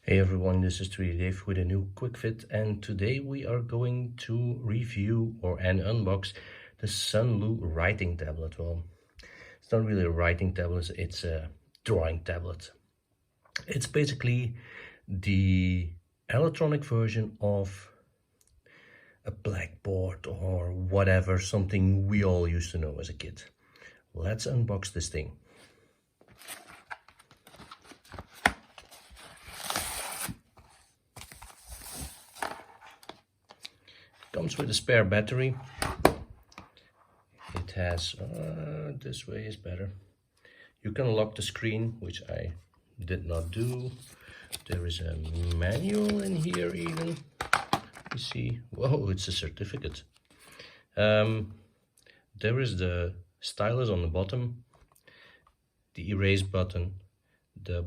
Hey everyone, this is 3D Dave with a new quick fit, and today we are going to review and unbox the Sunlu writing tablet. Well, it's not really a writing tablet, it's a drawing tablet. It's basically the electronic version of a blackboard or whatever, something we all used to know as a kid. Let's unbox this thing. Comes with a spare battery. It has, this way is better. You can lock the screen, which I did not do. There is a manual in here even. You see, whoa, it's a certificate. There is the stylus on the bottom, the erase button, the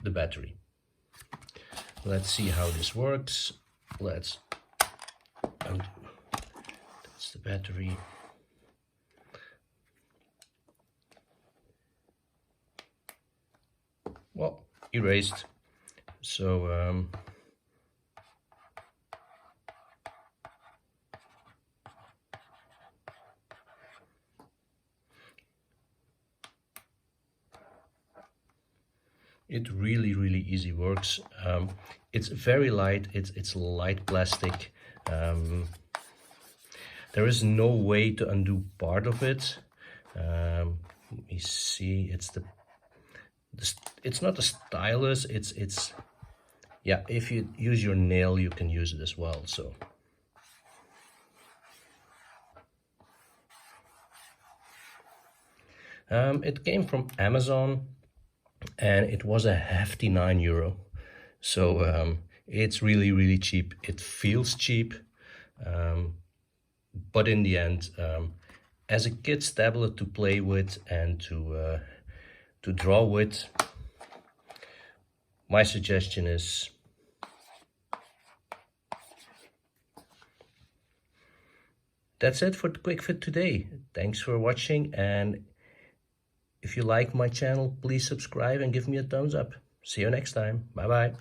battery. Let's see how this works. Let's undo. That's the battery. Well, erased. So it really easy works. It's very light. It's light plastic. There is no way to undo part of it. Let me see. It's not a stylus. It's yeah. If you use your nail, you can use it as well. So. It came from Amazon, and it was a hefty €9. So it's really cheap. It feels cheap, but in the end, as a kid's tablet to play with and to draw with, my suggestion is that's it for the quick fit today. Thanks for watching, and if you like my channel, please subscribe and give me a thumbs up. See you next time. Bye bye.